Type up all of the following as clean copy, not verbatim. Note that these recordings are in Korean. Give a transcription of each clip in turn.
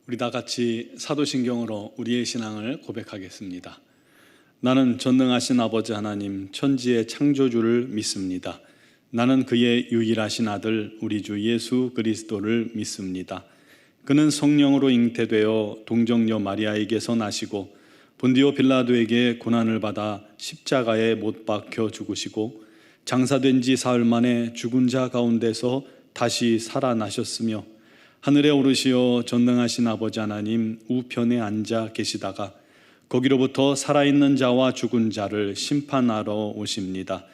우리 다 같이 사도신경으로 우리의 신앙을 고백하겠습니다. 나는 전능하신 아버지 하나님 천지의 창조주를 믿습니다. 나는 그의 유일하신 아들 우리 주 예수 그리스도를 믿습니다. 그는 성령으로 잉태되어 동정녀 마리아에게서 나시고 본디오 빌라도에게 고난을 받아 십자가에 못 박혀 죽으시고 장사된 지 사흘 만에 죽은 자 가운데서 다시 살아나셨으며 하늘에 오르시어 전능하신 아버지 하나님 우편에 앉아 계시다가 거기로부터 살아있는 자와 죽은 자를 심판하러 오십니다.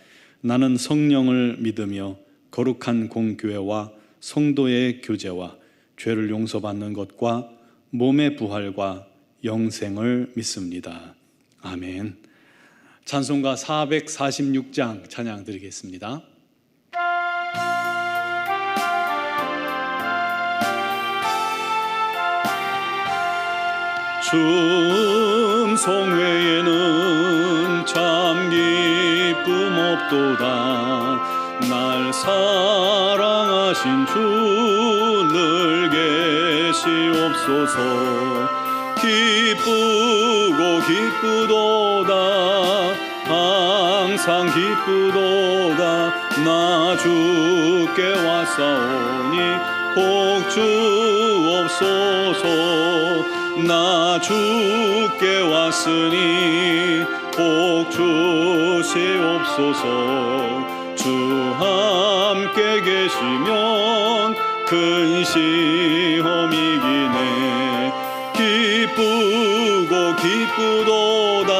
나는 성령을 믿으며 거룩한 공교회와 성도의 교제와 죄를 용서받는 것과 몸의 부활과 영생을 믿습니다. 아멘. 찬송가 446장 찬양 드리겠습니다. 춤송 외에는 참 기쁨 없도다. 날 사랑하신 주 늘 계시옵소서. 기쁘고 기쁘도다. 항상 기쁘도다. 나 주께 왔사오니 복 주옵소서. 나 주께 왔으니 복 주시옵소서. 주 함께 계시면 큰 시험 이기네. 기쁘고 기쁘도다.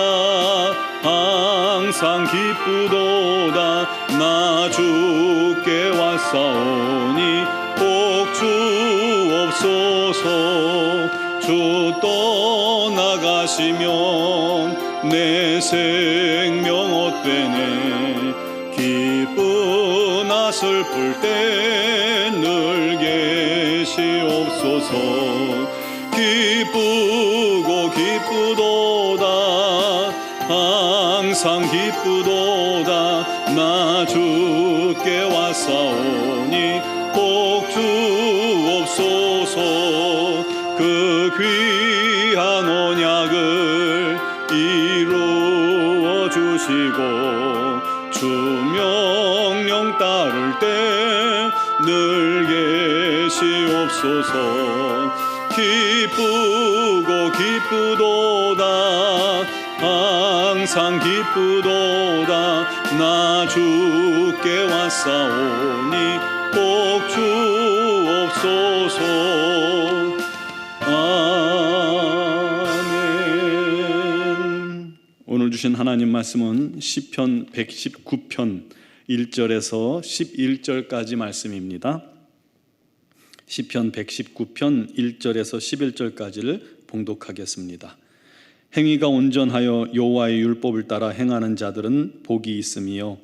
항상 기쁘도다. 나 주께 왔사오니 복 주옵소서. 주 떠나가시면 내 생명 헛되네. 기쁘나 슬플 때 늘 계시옵소서. 기쁘고 기쁘도다. 항상 기쁘도다. 나 주께 왔사오니 복 주옵소서. 그 귀한 언약을 이루어 주시고 주 명령 따를 때 늘 계시옵소서. 기쁘고 기쁘도다. 항상 기쁘도다. 나 주께 왔사오니 복 주옵소서. 아멘. 오늘 주신 하나님 말씀은 시편 119편 1절에서 11절까지 말씀입니다. 시편 119편 1절에서 11절까지를 봉독하겠습니다. 행위가 온전하여 여호와의 율법을 따라 행하는 자들은 복이 있으며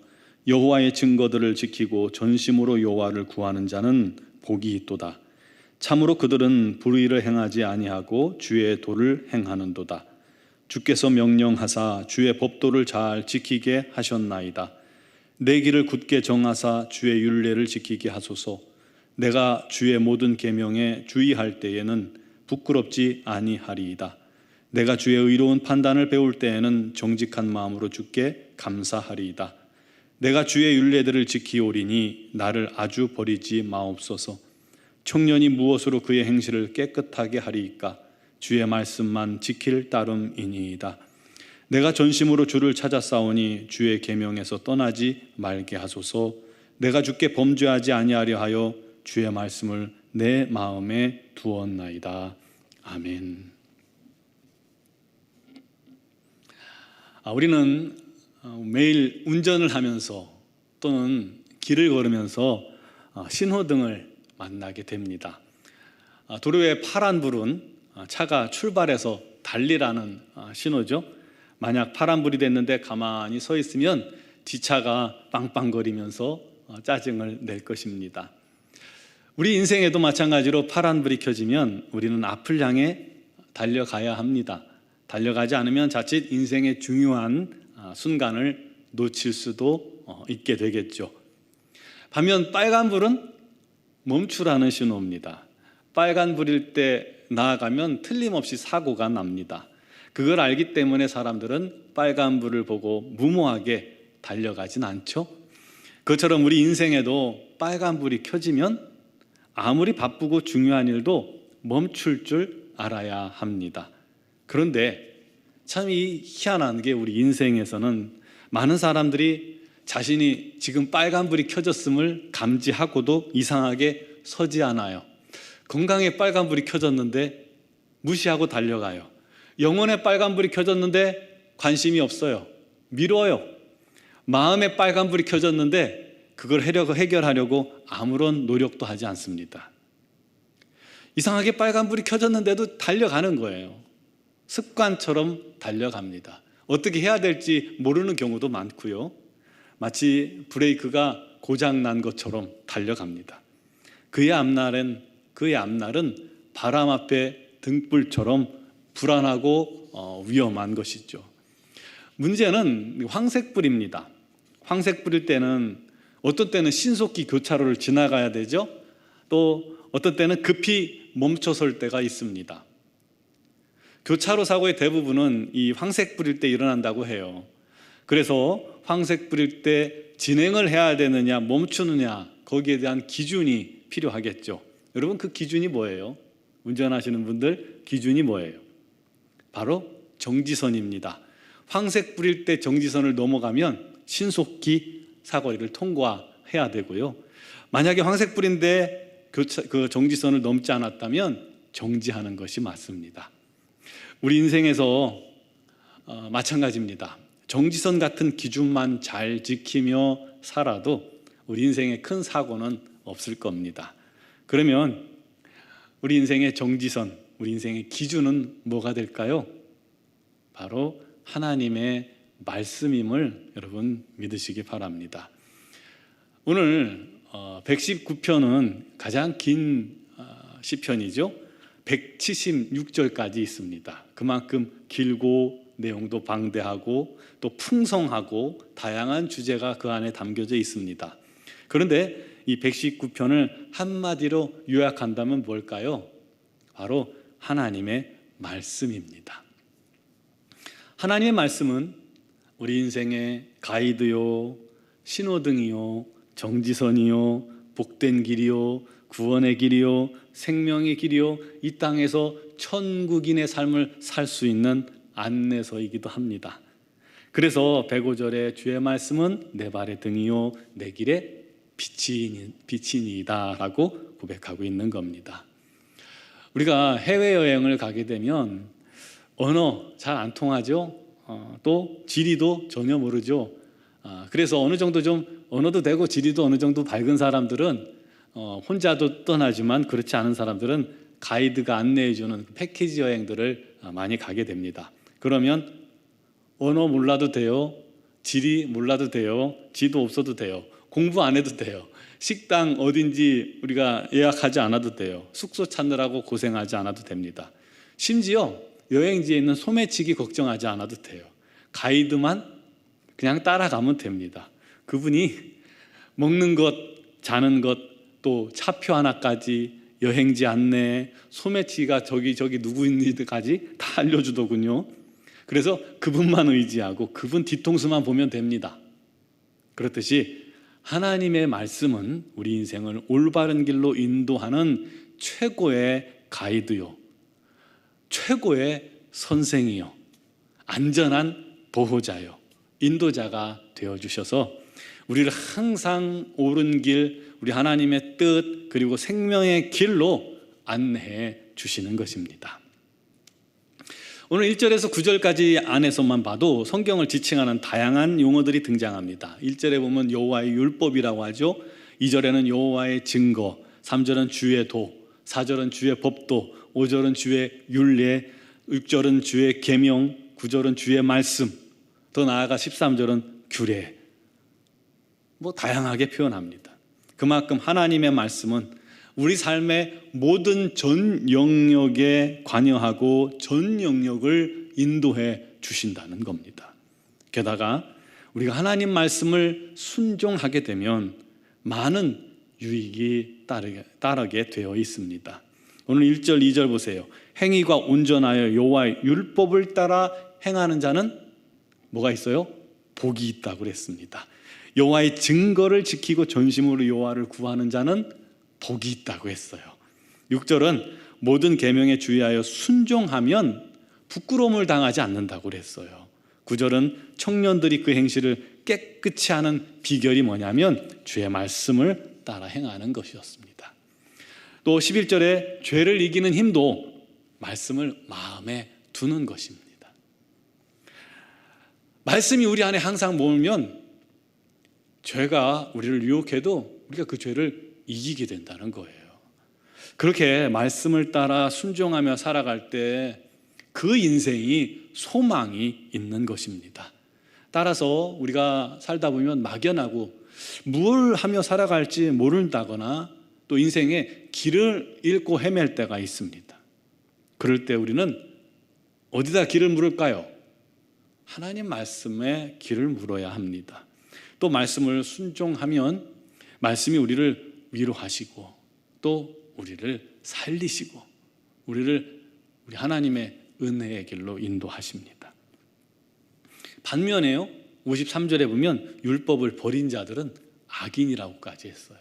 여호와의 증거들을 지키고 전심으로 여호와를 구하는 자는 복이 있도다. 참으로 그들은 불의를 행하지 아니하고 주의 도를 행하는도다. 주께서 명령하사 주의 법도를 잘 지키게 하셨나이다. 내 길을 굳게 정하사 주의 율례를 지키게 하소서. 내가 주의 모든 계명에 주의할 때에는 부끄럽지 아니하리이다. 내가 주의 의로운 판단을 배울 때에는 정직한 마음으로 주께 감사하리이다. 내가 주의 율례들을 지키오리니 나를 아주 버리지 마옵소서. 청년이 무엇으로 그의 행실을 깨끗하게 하리이까? 주의 말씀만 지킬 따름이니이다. 내가 전심으로 주를 찾아싸우니 주의 계명에서 떠나지 말게 하소서. 내가 주께 범죄하지 아니하려 하여 주의 말씀을 내 마음에 두었나이다. 아멘. 우리는 매일 운전을 하면서 또는 길을 걸으면서 신호등을 만나게 됩니다. 도로의 파란불은 차가 출발해서 달리라는 신호죠. 만약 파란불이 됐는데 가만히 서 있으면 뒷차가 빵빵거리면서 짜증을 낼 것입니다. 우리 인생에도 마찬가지로 파란불이 켜지면 우리는 앞을 향해 달려가야 합니다. 달려가지 않으면 자칫 인생의 중요한 순간을 놓칠 수도 있게 되겠죠. 반면 빨간불은 멈추라는 신호입니다. 빨간불일 때 나아가면 틀림없이 사고가 납니다. 그걸 알기 때문에 사람들은 빨간불을 보고 무모하게 달려가진 않죠. 그것처럼 우리 인생에도 빨간불이 켜지면 아무리 바쁘고 중요한 일도 멈출 줄 알아야 합니다. 그런데 참 이 희한한 게 우리 인생에서는 많은 사람들이 자신이 지금 빨간불이 켜졌음을 감지하고도 이상하게 서지 않아요. 건강에 빨간불이 켜졌는데 무시하고 달려가요. 영혼에 빨간불이 켜졌는데 관심이 없어요. 미뤄요. 마음에 빨간불이 켜졌는데 그걸 해결하려고 아무런 노력도 하지 않습니다. 이상하게 빨간불이 켜졌는데도 달려가는 거예요. 습관처럼 달려갑니다. 어떻게 해야 될지 모르는 경우도 많고요. 마치 브레이크가 고장 난 것처럼 달려갑니다. 그의 앞날은 바람 앞에 등불처럼 불안하고 위험한 것이죠. 문제는 황색불입니다. 황색불일 때는 어떤 때는 신속히 교차로를 지나가야 되죠. 또 어떤 때는 급히 멈춰설 때가 있습니다. 교차로 사고의 대부분은 이 황색불일 때 일어난다고 해요. 그래서 황색불일 때 진행을 해야 되느냐 멈추느냐 거기에 대한 기준이 필요하겠죠. 여러분 그 기준이 뭐예요? 운전하시는 분들 기준이 뭐예요? 바로 정지선입니다. 황색불일 때 정지선을 넘어가면 신속히 사거리를 통과해야 되고요. 만약에 황색불인데 그 정지선을 넘지 않았다면 정지하는 것이 맞습니다. 우리 인생에서 마찬가지입니다. 정지선 같은 기준만 잘 지키며 살아도 우리 인생에 큰 사고는 없을 겁니다. 그러면 우리 인생의 정지선, 우리 인생의 기준은 뭐가 될까요? 바로 하나님의 말씀임을 여러분 믿으시기 바랍니다. 오늘 119편은 가장 긴 시편이죠. 176절까지 있습니다. 그만큼 길고 내용도 방대하고 또 풍성하고 다양한 주제가 그 안에 담겨져 있습니다. 그런데 이 119편을 한마디로 요약한다면 뭘까요? 바로 하나님의 말씀입니다. 하나님의 말씀은 우리 인생의 가이드요, 신호등이요, 정지선이요, 복된 길이요, 구원의 길이요, 생명의 길이요, 이 땅에서 천국인의 삶을 살 수 있는 안내서이기도 합니다. 그래서 105절에 주의 말씀은 내 발의 등이요 내 길의 빛이니이다 라고 고백하고 있는 겁니다. 우리가 해외여행을 가게 되면 언어 잘 안 통하죠. 또 지리도 전혀 모르죠. 그래서 어느 정도 좀 언어도 되고 지리도 어느 정도 밝은 사람들은 혼자도 떠나지만 그렇지 않은 사람들은 가이드가 안내해주는 패키지 여행들을 많이 가게 됩니다. 그러면 언어 몰라도 돼요. 지리 몰라도 돼요. 지도 없어도 돼요. 공부 안 해도 돼요. 식당 어딘지 우리가 예약하지 않아도 돼요. 숙소 찾느라고 고생하지 않아도 됩니다. 심지어 여행지에 있는 소매치기 걱정하지 않아도 돼요. 가이드만 그냥 따라가면 됩니다. 그분이 먹는 것, 자는 것, 또 차표 하나까지 여행지 안내, 소매치기가 저기 누구 있는지까지 다 알려주더군요. 그래서 그분만 의지하고 그분 뒤통수만 보면 됩니다. 그렇듯이 하나님의 말씀은 우리 인생을 올바른 길로 인도하는 최고의 가이드요, 최고의 선생이요, 안전한 보호자요, 인도자가 되어주셔서 우리를 항상 옳은 길, 우리 하나님의 뜻 그리고 생명의 길로 안내해 주시는 것입니다. 오늘 1절에서 9절까지 안에서만 봐도 성경을 지칭하는 다양한 용어들이 등장합니다. 1절에 보면 여호와의 율법이라고 하죠. 2절에는 여호와의 증거, 3절은 주의 도, 4절은 주의 법도, 5절은 주의 율례, 6절은 주의 계명, 9절은 주의 말씀, 더 나아가 13절은 규례. 다양하게 표현합니다. 그만큼 하나님의 말씀은 우리 삶의 모든 전 영역에 관여하고 전 영역을 인도해 주신다는 겁니다. 게다가 우리가 하나님 말씀을 순종하게 되면 많은 유익이 따르게 되어 있습니다. 오늘 1절, 2절 보세요. 행위가 온전하여 여호와의 율법을 따라 행하는 자는 뭐가 있어요? 복이 있다고 그랬습니다. 여호와의 증거를 지키고 전심으로 여호와를 구하는 자는 복이 있다고 했어요. 6절은 모든 계명에 주의하여 순종하면 부끄러움을 당하지 않는다고 그랬어요. 9절은 청년들이 그 행실을 깨끗이 하는 비결이 뭐냐면 주의 말씀을 따라 행하는 것이었습니다. 또 11절에 죄를 이기는 힘도 말씀을 마음에 두는 것입니다. 말씀이 우리 안에 항상 모으면 죄가 우리를 유혹해도 우리가 그 죄를 이기게 된다는 거예요. 그렇게 말씀을 따라 순종하며 살아갈 때 그 인생이 소망이 있는 것입니다. 따라서 우리가 살다 보면 막연하고 뭘 하며 살아갈지 모른다거나 또 인생의 길을 잃고 헤맬 때가 있습니다. 그럴 때 우리는 어디다 길을 물을까요? 하나님 말씀에 길을 물어야 합니다. 또 말씀을 순종하면 말씀이 우리를 위로하시고 또 우리를 살리시고 우리 하나님의 은혜의 길로 인도하십니다. 반면에요, 53절에 보면 율법을 버린 자들은 악인이라고까지 했어요.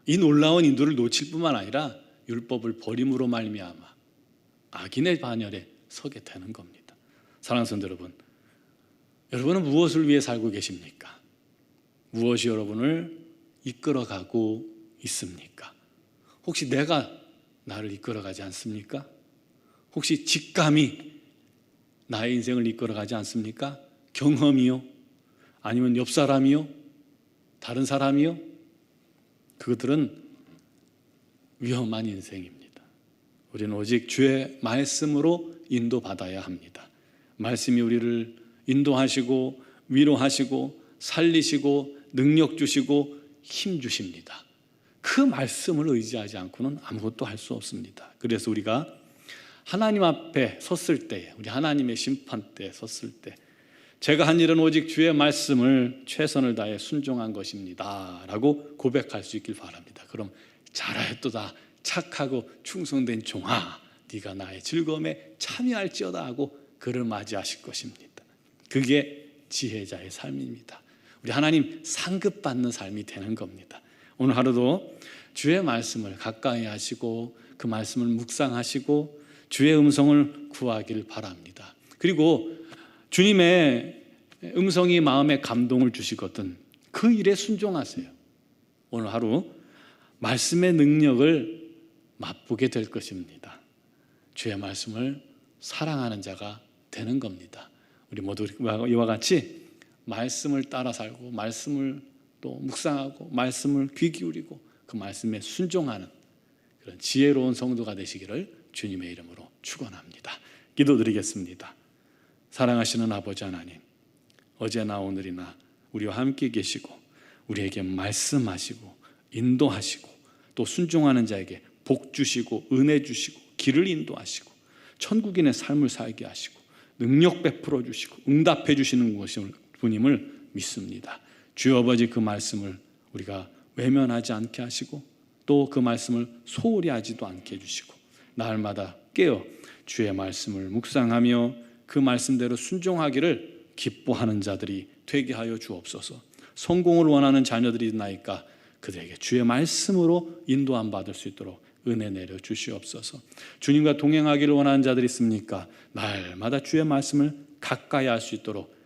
이 놀라운 인도를 놓칠 뿐만 아니라 율법을 버림으로 말미암아 악인의 반열에 서게 되는 겁니다. 사랑하는 성도 여러분, 여러분은 무엇을 위해 살고 계십니까? 무엇이 여러분을 이끌어가고 있습니까? 혹시 내가 나를 이끌어가지 않습니까? 혹시 직감이 나의 인생을 이끌어가지 않습니까? 경험이요? 아니면 옆 사람이요? 다른 사람이요? 그것들은 위험한 인생입니다. 우리는 오직 주의 말씀으로 인도받아야 합니다. 말씀이 우리를 인도하시고 위로하시고 살리시고 능력 주시고 힘 주십니다. 그 말씀을 의지하지 않고는 아무것도 할 수 없습니다. 그래서 우리가 하나님 앞에 섰을 때, 우리 하나님의 심판대에 섰을 때 제가 한 일은 오직 주의 말씀을 최선을 다해 순종한 것입니다 라고 고백할 수 있길 바랍니다. 그럼 잘하였도다 착하고 충성된 종아, 네가 나의 즐거움에 참여할지어다 하고 그를 맞이하실 것입니다. 그게 지혜자의 삶입니다. 우리 하나님 상급받는 삶이 되는 겁니다. 오늘 하루도 주의 말씀을 가까이 하시고 그 말씀을 묵상하시고 주의 음성을 구하길 바랍니다. 그리고 주님의 음성이 마음에 감동을 주시거든 그 일에 순종하세요. 오늘 하루 말씀의 능력을 맛보게 될 것입니다. 주의 말씀을 사랑하는 자가 되는 겁니다. 우리 모두 이와 같이 말씀을 따라 살고 말씀을 또 묵상하고 말씀을 귀 기울이고 그 말씀에 순종하는 그런 지혜로운 성도가 되시기를 주님의 이름으로 축원합니다. 기도드리겠습니다. 사랑하시는 아버지 하나님, 어제나 오늘이나 우리와 함께 계시고 우리에게 말씀하시고 인도하시고 또 순종하는 자에게 복 주시고 은혜 주시고 길을 인도하시고 천국인의 삶을 살게 하시고 능력 베풀어 주시고 응답해 주시는 분임을 믿습니다. 주여 아버지, 그 말씀을 우리가 외면하지 않게 하시고 또 그 말씀을 소홀히 하지도 않게 해주시고 날마다 깨어 주의 말씀을 묵상하며 그 말씀대로 순종하기를 기뻐하는 자들이 되게 하여 주옵소서. 성공을 원하는 자녀들이 있나이까 그들에게 주의 말씀으로 인도함 받을 수 있도록 은혜 내려 주시옵소서. 주님과 동행하기를 원하는 자들이 있습니까? 날마다 주의 말씀을 가까이 할 수 있도록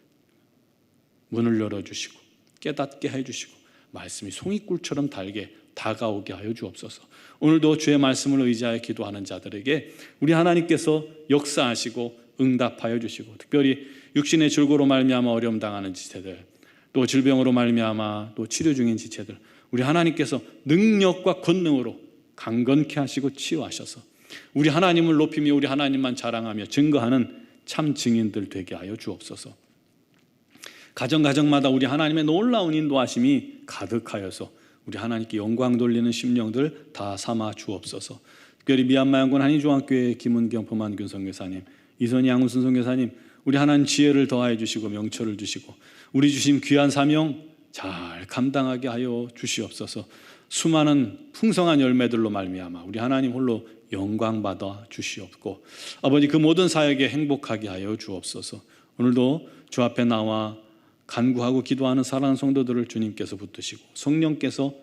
문을 열어주시고 깨닫게 해주시고 말씀이 송이꿀처럼 달게 다가오게 하여 주옵소서. 오늘도 주의 말씀을 의지하여 기도하는 자들에게 우리 하나님께서 역사하시고 응답하여 주시고 특별히 육신의 줄고로 말미암아 어려움 당하는 지체들 또 질병으로 말미암아 또 치료 중인 지체들 우리 하나님께서 능력과 권능으로 강건케 하시고 치유하셔서 우리 하나님을 높이며 우리 하나님만 자랑하며 증거하는 참 증인들 되게 하여 주옵소서. 가정마다 우리 하나님의 놀라운 인도하심이 가득하여서 우리 하나님께 영광 돌리는 심령들 다 삼아 주옵소서. 특별히 미얀마 양군 한인중학교의 김은경 포만균 선교사님, 이선희 양훈순 선교사님, 우리 하나님 지혜를 더하여 주시고 명철을 주시고 우리 주신 귀한 사명 잘 감당하게 하여 주시옵소서. 수많은 풍성한 열매들로 말미암아 우리 하나님 홀로 영광 받아 주시옵고 아버지 그 모든 사역에 행복하게 하여 주옵소서. 오늘도 주 앞에 나와 간구하고 기도하는 사랑하는 성도들을 주님께서 붙드시고 성령께서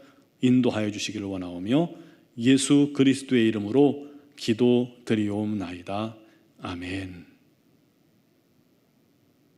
인도하여 주시기를 원하오며 예수 그리스도의 이름으로 기도드리옵나이다. 아멘.